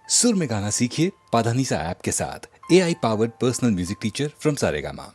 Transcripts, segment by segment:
सुर में गाना सीखिए पाधानीसा ऐप के साथ। AI powered personal music teacher from Saregama.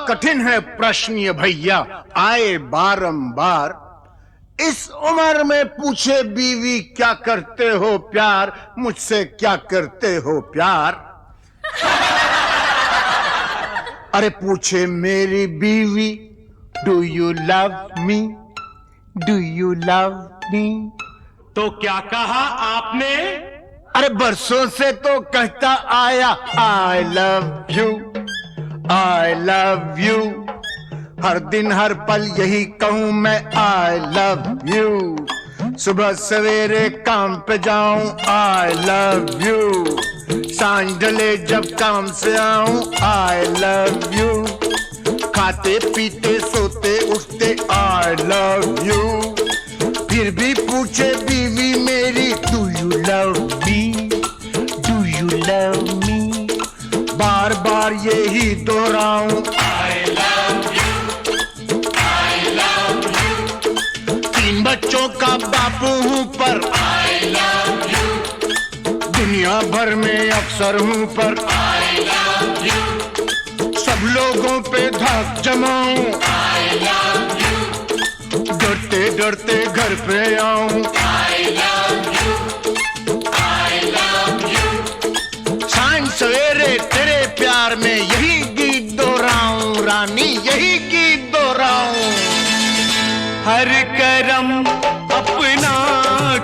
कठिन है प्रश्न ये भैया आए बारंबार। इस उम्र में पूछे बीवी क्या करते हो प्यार, मुझसे क्या करते हो प्यार। अरे पूछे मेरी बीवी do you love me, do you love me. तो क्या कहा आपने? अरे बरसों से तो कहता आया I love you, I love you। हर दिन हर पल यही कहूं मैं I love you। सुबह सवेरे काम पे जाऊं I love you। सांझ ढले जब काम से आऊं I love you। खाते पीते सोते उठते I love you। फिर भी पूछे बीवी मेरी do you love me, do you love me। बार बार यही दोहराऊं I love you, I love you। 3 बच्चों का बापू हूं पर I love you। दुनिया भर में अफसर हूं पर I love you। सब लोगों पे धाक जमाऊं I love you। डरते डरते घर पे आऊं I love you, I love प्यार में यही गीत दोहराऊं रानी, यही गीत दोहराऊं। हर करम अपना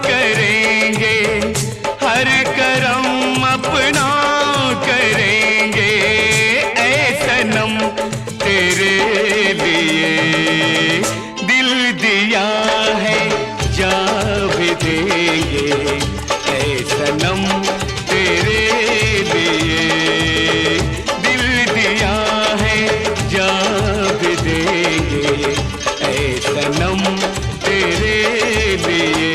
करेंगे, हर करम अपना करेंगे, ऐ सनम तेरे लिए दिल दिया है जा भी देंगे, ऐ सनम तेरे लिए दिल दिया है जा भी देंगे, ऐ सनम तेरे लिए।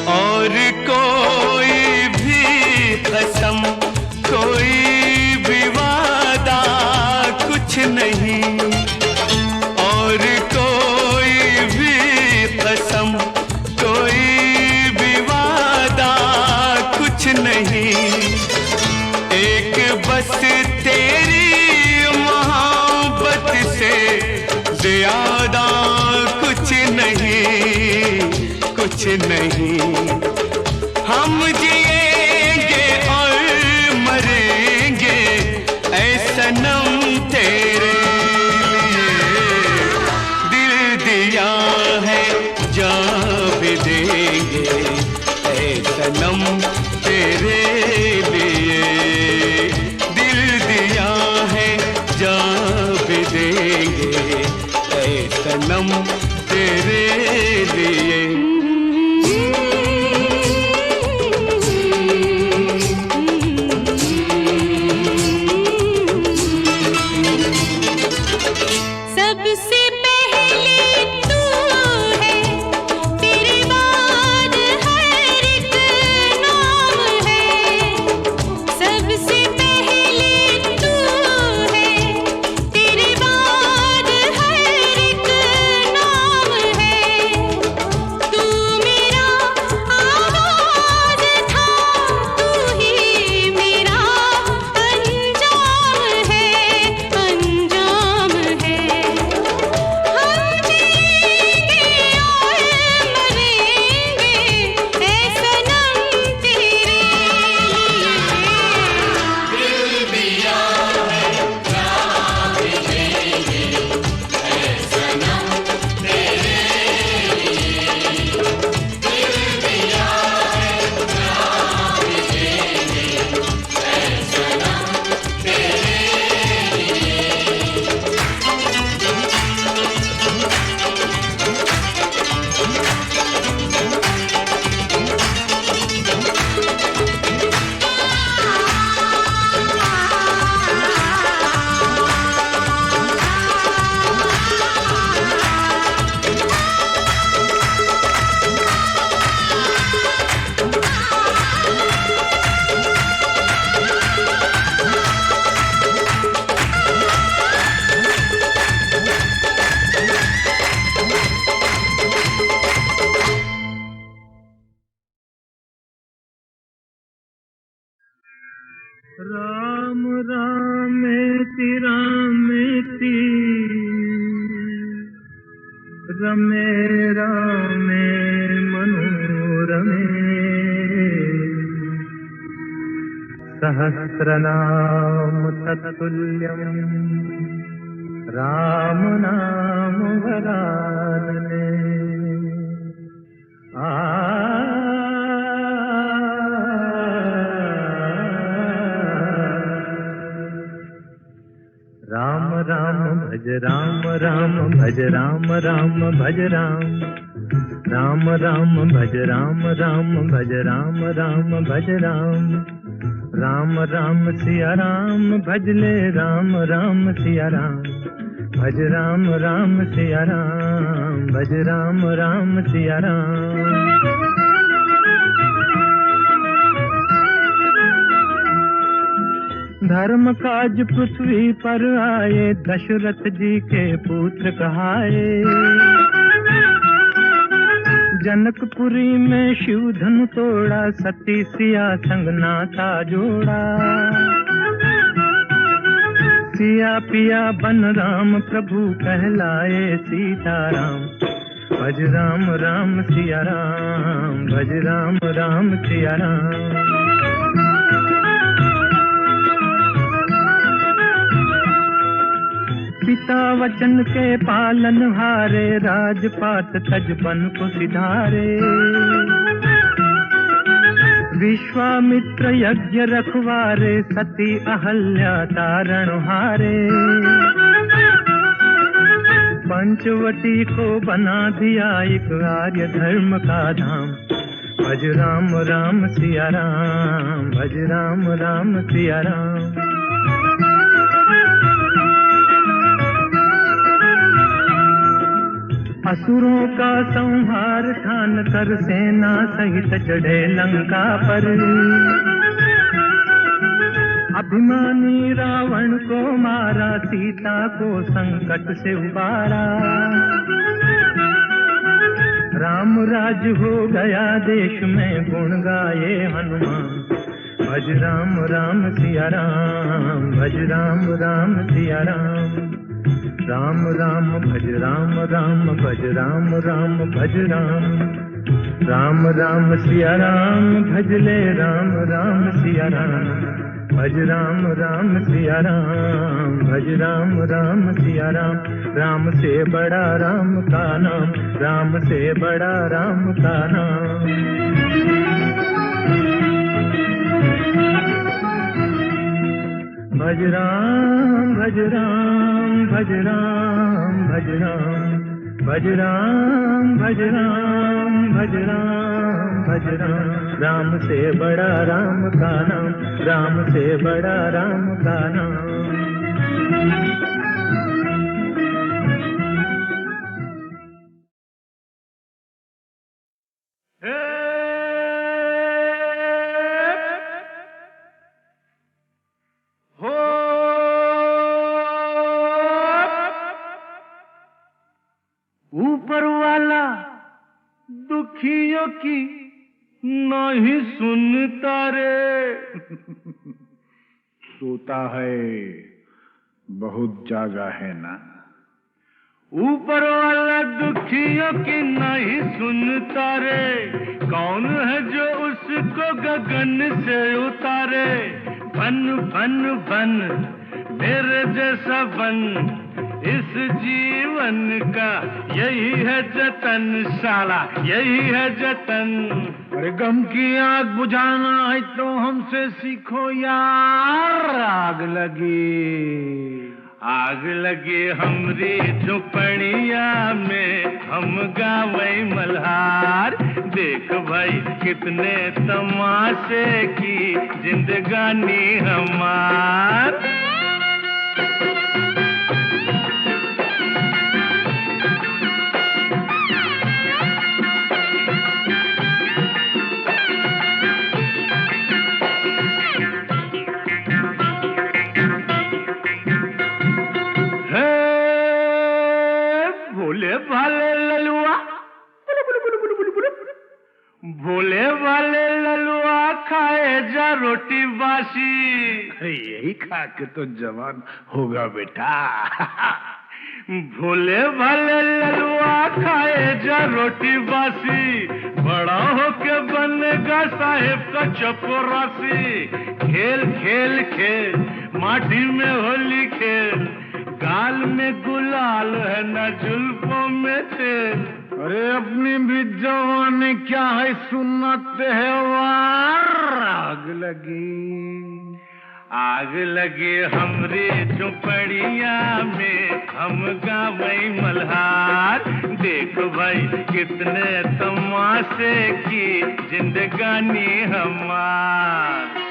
और कोई भी कसम, कोई भी वादा कुछ नहीं, और कोई भी कसम, कोई भी वादा कुछ नहीं, एक बस तेरी मोहब्बत से ज्यादा कुछ नहीं, कुछ नहीं। हम जिएंगे और मरेंगे ऐ सनम तेरे लिए, दिल दिया है जा भी देंगे, ऐ सनम तेरे लिए दिल दिया है जा भी देंगे, ऐ सनम तेरे लिए। सबसे पहले तू है, तेरे बाद हर एक नाम है। सबसे पहले तू है, तेरे बाद हर एक नाम है। तू मेरा आगाज़ था, तू ही मेरा अंजाम है, अंजाम है। हम जिएंगे और मरेंगे ऐ सनम तेरे लिए, दिल दिया है जा भी देंगे, ऐ सनम तेरे लिए, दिल दिया है जा भी देंगे, ऐ सनम तेरे राम रामेति रामेति रमे रामे मनोरमे सहस्रनाम तत्तुल्यं राम नाम वरानने। राम राम भज राम राम भज राम राम भज राम राम राम भज राम राम भज राम राम भज राम राम राम सिया राम भज ले राम राम सिया राम भज राम राम सिया राम भज राम राम सिया राम। धर्म काज पृथ्वी पर आए दशरथ जी के पुत्र कहाए। जनकपुरी में शिव धनु तोड़ा, सती सिया संग नाता जोड़ा। सिया पिया बन राम प्रभु कहलाए सीताराम। भज राम राम सिया राम, भज राम राम सिया राम। पिता वचन के पालन हारे, राजपाट तजबन को सिधारे। विश्वामित्र यज्ञ रखवारे, सती अहल्या तारण हारे। पंचवटी को बना दिया एक आर्य धर्म का धाम। भज राम राम सिया राम, भज राम राम सिया राम। असुरों का संहार ठान कर सेना सहित चढ़े लंका पर। अभिमानी रावण को मारा, सीता को संकट से उबारा। राम राज हो गया देश में, गुण गाए हनुमान। भज राम राम सिया राम, भज राम राम सिया राम। राम राम भज राम राम, भज राम राम भज राम। राम राम सिया राम, भज ले राम राम सिया राम। भज राम राम सिया राम, भज राम राम सिया राम। राम से बड़ा राम का नाम, राम से बड़ा राम का नाम। भज राम भज राम, भज राम भज राम। भज राम भज राम, भज राम भज राम। राम से बड़ा राम का नाम, राम से बड़ा राम का नाम। ऊपर वाला दुखियों की नहीं सुनता रे। सोता है, बहुत जागा है ना। ऊपर वाला दुखियों की नहीं सुनता रे। कौन है जो उसको गगन से उतारे। बन बन बन मेरे जैसा बन, इस जीवन का यही है जतन साला, यही है जतन। अरे गम की आग बुझाना है तो हमसे सीखो यार। आग लगी हमरी झुपड़िया में, हम गावे मल्हार। देख भाई कितने तमाशे की जिंदगानी हमार। भोले वाले ललुआ खाए जा रोटी बासी। यही खा के तो जवान होगा बेटा। भोले भाले ललुआ खाए जा रोटी बासी। बड़ा होके बनेगा साहेब का चपरासी। खेल खेल खेल माटी में होली खेल। गाल में गुलाल है न जुल्फों में तेल। अरे अपनी भी जवानी क्या है सुनते है वार। आग लगी हमरी झुपड़िया में, हम गावे मल्हार। देख भाई कितने तमाशे की जिंदगानी हमार।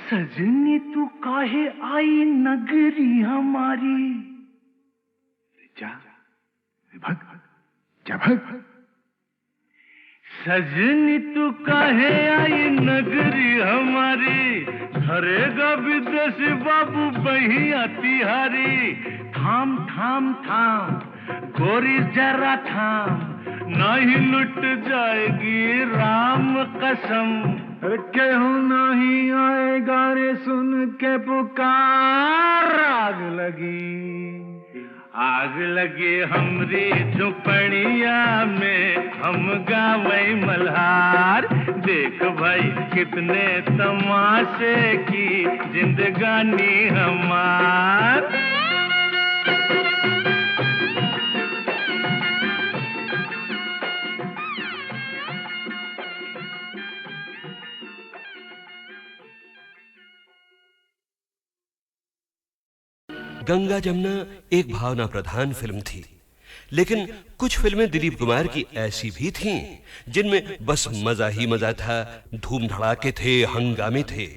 सजनी तू काहे आई नगरी हमारी। सजनी तू काहे आई नगरी हमारी, धरेगा विदेशी बाबू बहिया तिहारी। थाम थाम थाम गोरी जरा थाम, नहीं लुट जाएगी राम कसम। केहू नहीं आएगा रे सुन के पुकार, आग लगी हमरी झुपड़िया में, हम गावई मल्हार। देख भाई कितने तमाशे की जिंदगानी हमार। गंगा जमुना एक भावना प्रधान फिल्म थी, लेकिन कुछ फिल्में दिलीप कुमार की ऐसी भी थीं जिनमें बस मजा ही मजा था, धूम धड़ाके थे, हंगामे थे।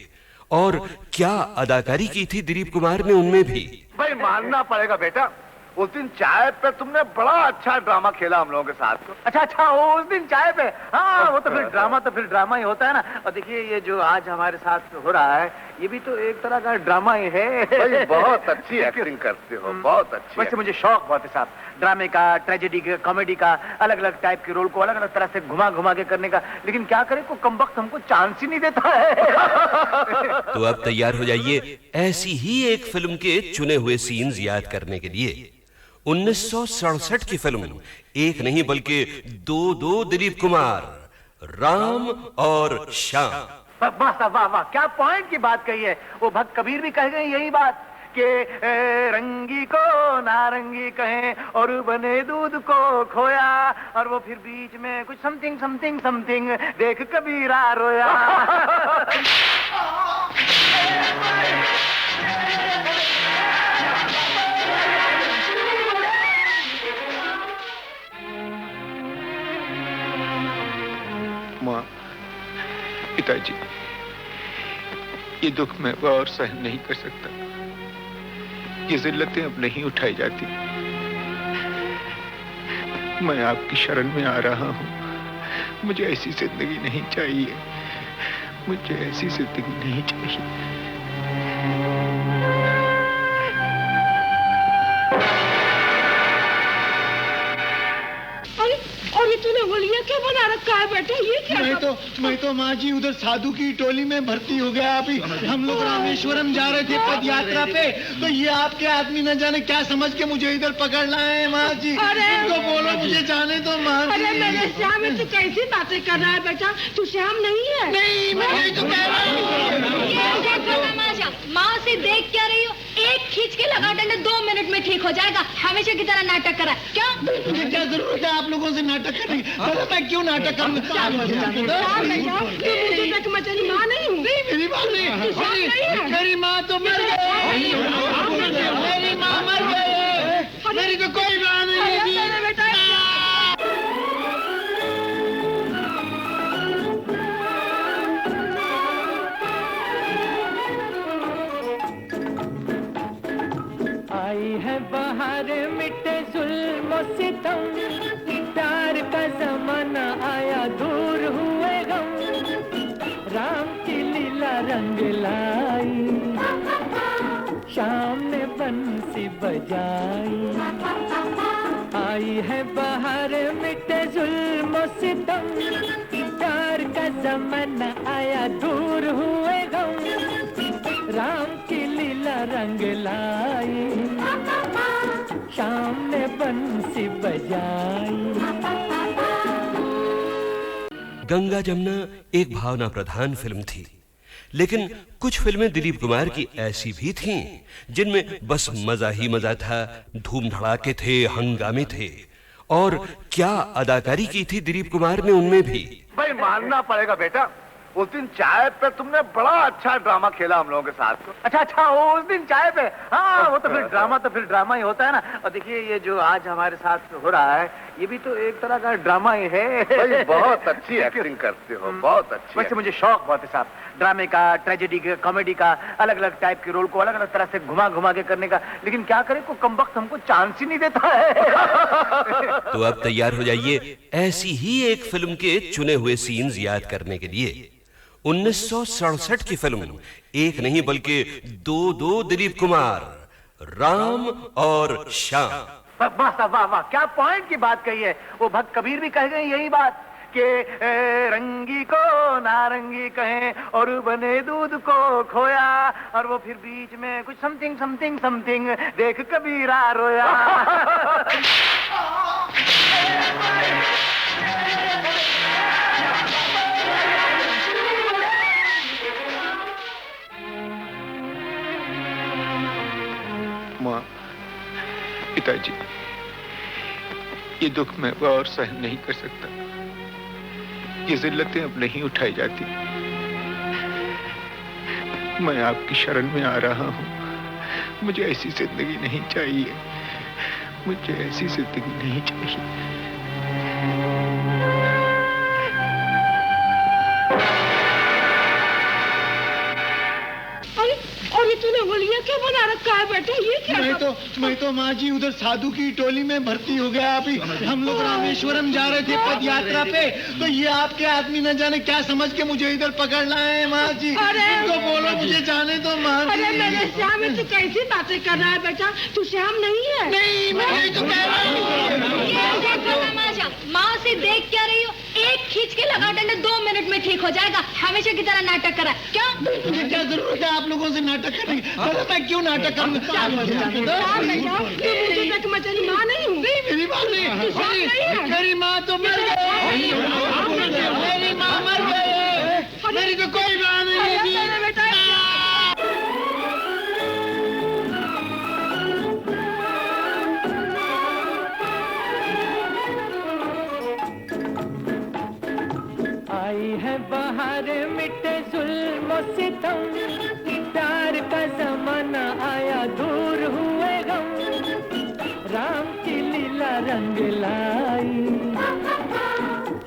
और क्या अदाकारी की थी दिलीप कुमार ने उनमें भी। भाई मानना पड़ेगा बेटा, उस दिन चाय पे तुमने बड़ा अच्छा ड्रामा खेला हम लोगों के साथ। अच्छा उस दिन चाय पे, हाँ वो तो फिर ड्रामा ही होता है ना। और देखिए ये जो आज हमारे साथ हो रहा है, ये भी तो एक तरह का ड्रामा ही है। भाई बहुत अच्छी एक्टिंग करते हो, बहुत अच्छी। वैसे मुझे शौक बहुत है साहब, ड्रामे का, ट्रेजेडी का, कॉमेडी का, अलग अलग टाइप के रोल को अलग अलग तरह से घुमा के करने का। लेकिन क्या करें, को कमबख्त हमको चांस ही नहीं देता है। तो अब तैयार हो जाइए ऐसी ही एक फिल्म के चुने हुए सीन्स याद करने के लिए। 1967 की फिल्म, एक नहीं बल्कि दो दिलीप कुमार, राम और श्याम। वाह क्या पॉइंट की बात कही है। वो भक्त कबीर भी कह गए यही बात कि रंगी को नारंगी कहें और बने दूध को खोया, और वो फिर बीच में कुछ समथिंग देख कबीरा रोया। माँ, पिताजी, ये दुख मैं और सहन नहीं कर सकता। ये जिल्लतें अब नहीं उठाई जाती। मैं आपकी शरण में आ रहा हूँ। मुझे ऐसी जिंदगी नहीं चाहिए, मुझे ऐसी जिंदगी नहीं चाहिए। और ये तूने होलिया क्या बना रखा है बेटा, ये क्या? मैं तो माँ जी उधर साधु की टोली में भर्ती हो गया। अभी हम लोग रामेश्वरम जा रहे थे पद यात्रा पे, तो ये आपके आदमी न जाने क्या समझ के मुझे इधर पकड़ लाए हैं माँ जी। इनको बोलो मुझे जाने दो माँ जी। अरे मेरे श्याम, तू कैसी बातें कर रहा है बेटा? तू श्याम नहीं है। नहीं, मैं तो कह रहा हूँ। माँ से देख क्या रही हो? एक खींच के लगा डंडा 2 मिनट में ठीक हो जाएगा। हमेशा की तरह नाटक करा क्या? मुझे क्या जरूरत है आप लोगों से नाटक करने की? मैं क्यों नाटक करूँ? मेरी माँ नहीं हूँ। मेरी माँ नहीं, मेरी माँ तो मर गई। मेरी माँ मर गई, मेरी तो कोई माँ नहीं है। आई है बाहर मिटे जुल्म सितम, प्यार का जमाना आया दूर हुए गम, राम की लीला रंग लाई, शाम ने बंसी बजाई। आई है बाहर मिटे जुल्म सितम, प्यार का जमाना आया दूर हुए गम, राम की लीला रंग लाई, शाम ने बंसी बजाई। गंगा जमुना एक भावना प्रधान फिल्म थी, लेकिन कुछ फिल्में दिलीप कुमार की ऐसी भी थीं जिनमें बस मजा ही मजा था, धूम धड़ाके थे, हंगामे थे। और क्या अदाकारी की थी दिलीप कुमार ने उनमें भी। भाई मानना पड़ेगा बेटा, उस दिन चाय पे तुमने बड़ा अच्छा ड्रामा खेला हम लोगों के साथ। अच्छा उस दिन चाय पे, हाँ वो तो फिर ड्रामा ही होता है ना। और देखिए ये जो आज हमारे साथ हो रहा है ये भी तो एक तरह का ड्रामा ही है। भाई बहुत अच्छी एक्टिंग करते हो, बहुत अच्छी। वैसे मुझे शौक बहुत है साहब ड्रामे का, ट्रेजेडी का, कॉमेडी का, अलग अलग टाइप के रोल को अलग अलग तरह से घुमा के करने का। लेकिन क्या करें को कमबख्त हमको चांस ही नहीं देता है। तो अब तैयार हो जाइए ऐसी ही एक फिल्म के चुने हुए सीन्स याद करने के लिए। 1967 की फिल्म, एक नहीं बल्कि दो दिलीप कुमार, राम और श्याम। वाह साहब वाह, क्या पॉइंट की बात कही है। वो भक्त कबीर भी कह गए यही बात कि रंगी को नारंगी कहें और बने दूध को खोया, और वो फिर बीच में कुछ समथिंग देख कबीरा रोया। माँ, पिताजी, ये दुख मैं और सहन नहीं कर सकता। ये जिल्लतें अब नहीं उठाई जाती। मैं आपकी शरण में आ रहा हूँ। मुझे ऐसी जिंदगी नहीं चाहिए, मुझे ऐसी जिंदगी नहीं चाहिए। और ये तूने होलिया क्या बना रखा है बेटा? ये क्या? मैं तो माँ जी उधर साधु की टोली में भर्ती हो गया। अभी हम लोग रामेश्वरम जा रहे थे पद यात्रा पे, तो ये आपके आदमी न जाने क्या समझ के मुझे इधर पकड़ लाए हैं माँ जी। तो बोलो मुझे जाने दो माँ जी। अरे मेरे श्याम, तू कैसी बातें कर रहा है बेटा? तू श्याम नहीं है। नहीं, मैं तो कह रहा हूँ। माँ से देख क्या रही हो? एक खींच के लगा डंडा 2 मिनट में ठीक हो जाएगा। हमेशा की तरह नाटक करा क्या? मुझे क्या जरूरत है आप लोगों से नाटक करने की? मैं क्यों नाटक करूंगा? मैं तेरी माँ नहीं हूँ। मेरी माँ नहीं, मेरी माँ तो मर गई। मेरी माँ मर गई, मेरी तो कोई माँ नहीं है बेटा। आई है बाहर मिटे जुल्म सितम, प्यार का जमाना आया दूर हुए गम, राम की लीला रंग लाई,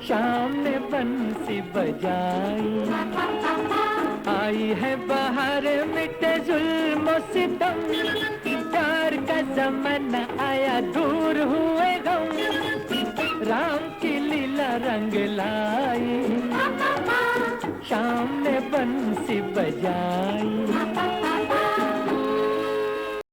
शाम ने बंसी बजाई। आई है बाहर मिटे जुल्म सितम, प्यार का जमाना आया दूर हुए गम, राम की लीला रंग लाई, शाम ने बंसी बजाई।